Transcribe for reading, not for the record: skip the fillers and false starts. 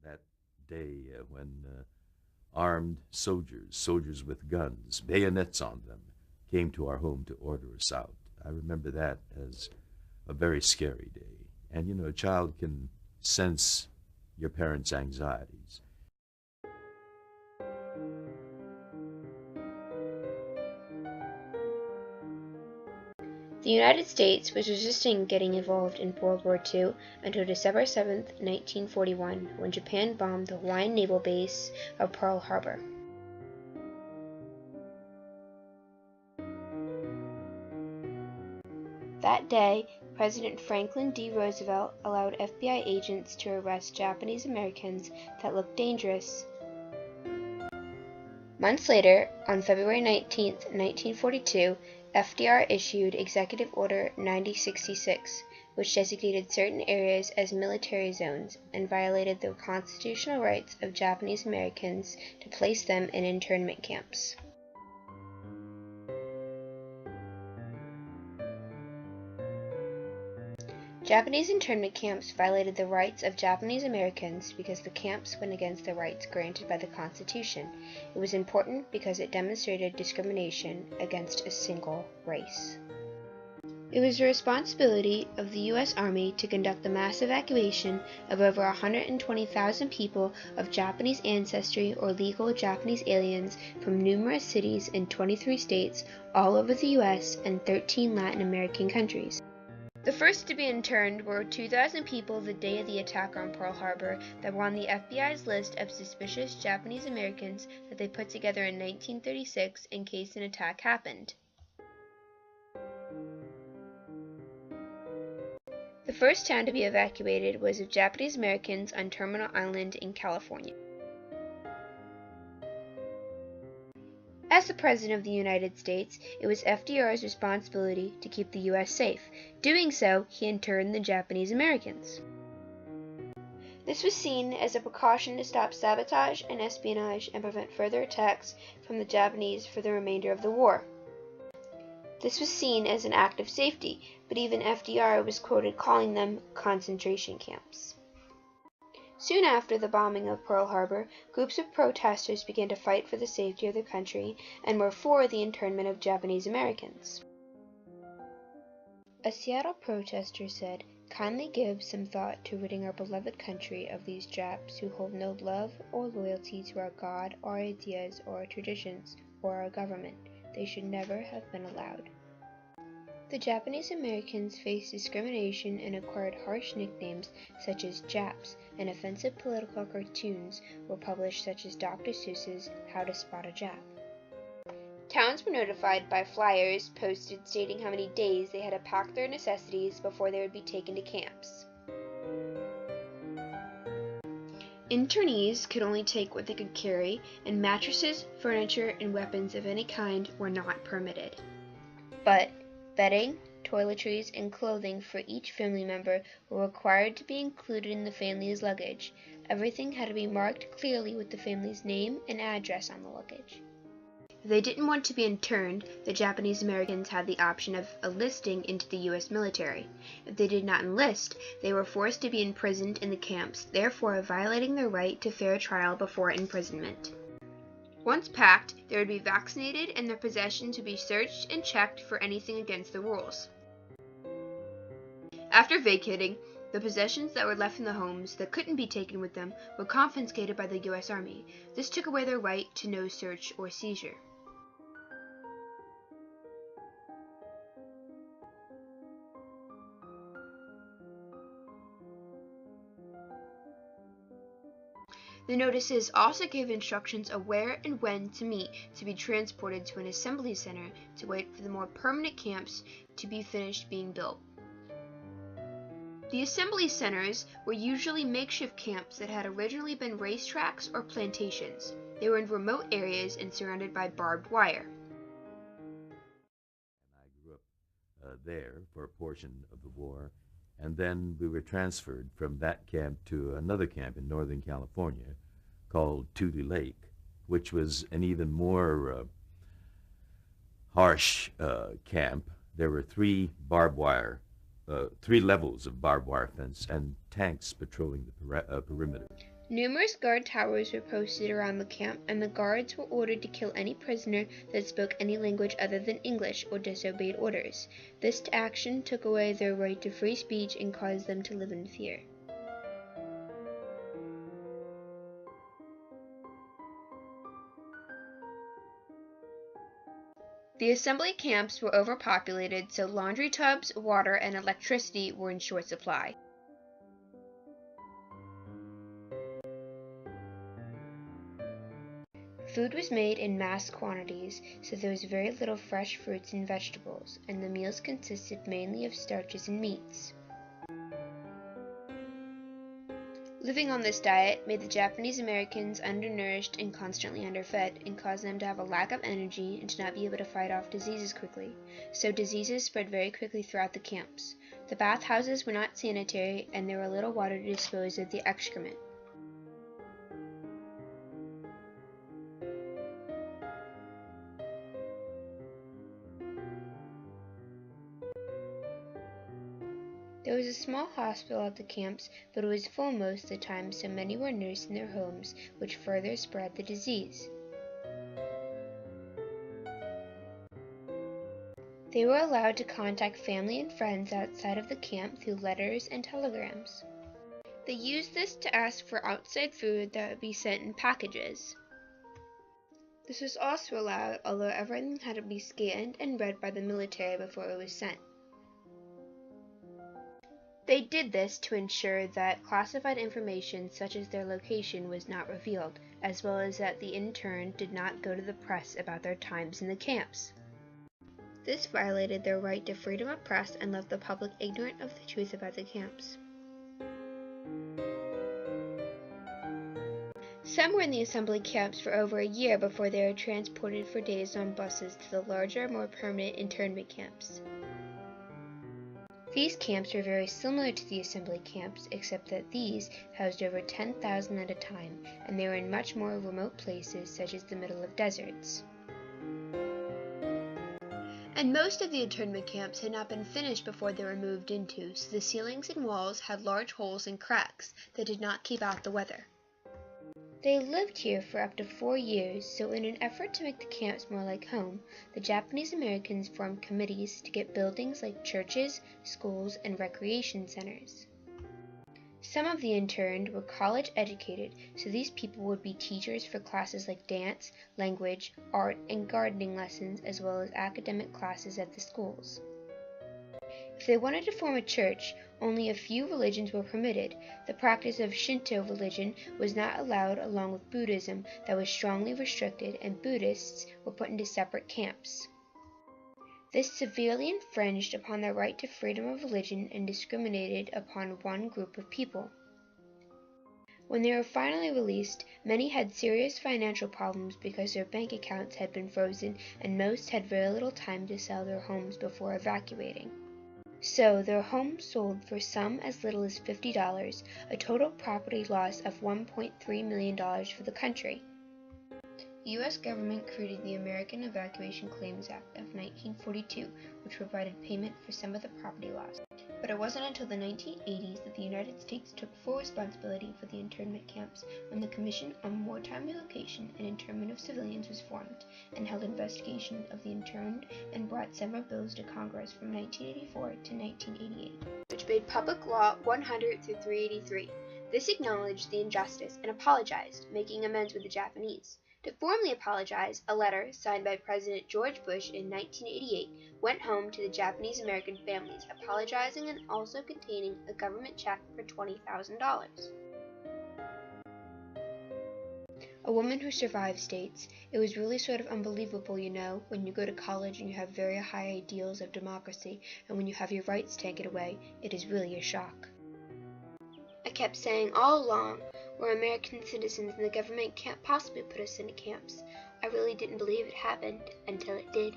that day when armed soldiers with guns, bayonets on them, came to our home to order us out. I remember that as a very scary day. And, a child can sense your parents' anxieties. The United States was resisting getting involved in World War II until December 7, 1941, when Japan bombed the Hawaiian naval base of Pearl Harbor. That day, President Franklin D. Roosevelt allowed FBI agents to arrest Japanese Americans that looked dangerous. Months later, on February 19, 1942, FDR issued Executive Order 9066, which designated certain areas as military zones and violated the constitutional rights of Japanese Americans to place them in internment camps. Japanese internment camps violated the rights of Japanese Americans because the camps went against the rights granted by the Constitution. It was important because it demonstrated discrimination against a single race. It was the responsibility of the U.S. Army to conduct the mass evacuation of over 120,000 people of Japanese ancestry or legal Japanese aliens from numerous cities in 23 states all over the U.S. and 13 Latin American countries. The first to be interned were 2,000 people the day of the attack on Pearl Harbor that were on the FBI's list of suspicious Japanese Americans that they put together in 1936 in case an attack happened. The first town to be evacuated was of Japanese Americans on Terminal Island in California. As the President of the United States, it was FDR's responsibility to keep the U.S. safe. Doing so, he interned the Japanese Americans. This was seen as a precaution to stop sabotage and espionage and prevent further attacks from the Japanese for the remainder of the war. This was seen as an act of safety, but even FDR was quoted calling them concentration camps. Soon after the bombing of Pearl Harbor, groups of protesters began to fight for the safety of their country and were for the internment of Japanese Americans. A Seattle protester said, "Kindly give some thought to ridding our beloved country of these Japs who hold no love or loyalty to our God, our ideas, or our traditions, or our government. They should never have been allowed." The Japanese Americans faced discrimination and acquired harsh nicknames such as Japs, and offensive political cartoons were published such as Dr. Seuss's How to Spot a Jap. Towns were notified by flyers posted stating how many days they had to pack their necessities before they would be taken to camps. Internees could only take what they could carry, and mattresses, furniture, and weapons of any kind were not permitted. But bedding, toiletries, and clothing for each family member were required to be included in the family's luggage. Everything had to be marked clearly with the family's name and address on the luggage. If they didn't want to be interned, the Japanese Americans had the option of enlisting into the U.S. military. If they did not enlist, they were forced to be imprisoned in the camps, therefore violating their right to fair trial before imprisonment. Once packed, they would be vaccinated and their possessions would be searched and checked for anything against the rules. After vacating, the possessions that were left in the homes that couldn't be taken with them were confiscated by the U.S. Army. This took away their right to no search or seizure. The notices also gave instructions of where and when to meet to be transported to an assembly center to wait for the more permanent camps to be finished being built. The assembly centers were usually makeshift camps that had originally been racetracks or plantations. They were in remote areas and surrounded by barbed wire. I grew up there for a portion of the war, and then we were transferred from that camp to another camp in Northern California called Tule Lake, which was an even more harsh camp. There were three levels of barbed wire fence and tanks patrolling the perimeter. Numerous guard towers were posted around the camp, and the guards were ordered to kill any prisoner that spoke any language other than English or disobeyed orders. This action took away their right to free speech and caused them to live in fear. The assembly camps were overpopulated, so laundry tubs, water, and electricity were in short supply. Food was made in mass quantities, so there was very little fresh fruits and vegetables, and the meals consisted mainly of starches and meats. Living on this diet made the Japanese Americans undernourished and constantly underfed, and caused them to have a lack of energy and to not be able to fight off diseases quickly. So diseases spread very quickly throughout the camps. The bathhouses were not sanitary, and there were little water to dispose of the excrement. There was a small hospital at the camps, but it was full most of the time, so many were nursed in their homes, which further spread the disease. They were allowed to contact family and friends outside of the camp through letters and telegrams. They used this to ask for outside food that would be sent in packages. This was also allowed, although everything had to be scanned and read by the military before it was sent. They did this to ensure that classified information such as their location was not revealed, as well as that the intern did not go to the press about their times in the camps. This violated their right to freedom of press and left the public ignorant of the truth about the camps. Some were in the assembly camps for over a year before they were transported for days on buses to the larger, more permanent internment camps. These camps were very similar to the assembly camps, except that these housed over 10,000 at a time, and they were in much more remote places such as the middle of deserts. And most of the internment camps had not been finished before they were moved into, so the ceilings and walls had large holes and cracks that did not keep out the weather. They lived here for up to 4 years, so in an effort to make the camps more like home, the Japanese Americans formed committees to get buildings like churches, schools, and recreation centers. Some of the interned were college educated, so these people would be teachers for classes like dance, language, art, and gardening lessons, as well as academic classes at the schools. If they wanted to form a church, only a few religions were permitted. The practice of Shinto religion was not allowed, along with Buddhism that was strongly restricted, and Buddhists were put into separate camps. This severely infringed upon their right to freedom of religion and discriminated upon one group of people. When they were finally released, many had serious financial problems because their bank accounts had been frozen, and most had very little time to sell their homes before evacuating. So, their homes sold for some as little as $50, a total property loss of $1.3 million for the country. The U.S. government created the American Evacuation Claims Act of 1942, which provided payment for some of the property loss. But it wasn't until the 1980s that the United States took full responsibility for the internment camps, when the Commission on Wartime Relocation and Internment of Civilians was formed, and held investigation of the interned and brought several bills to Congress from 1984 to 1988, which made Public Law 100 through 383. This acknowledged the injustice and apologized, making amends with the Japanese. To formally apologize, a letter signed by President George Bush in 1988 went home to the Japanese American families, apologizing and also containing a government check for $20,000. A woman who survived states, "It was really sort of unbelievable, you know, when you go to college and you have very high ideals of democracy, and when you have your rights taken away, it is really a shock. I kept saying all along, we're American citizens and the government can't possibly put us into camps. I really didn't believe it happened until it did."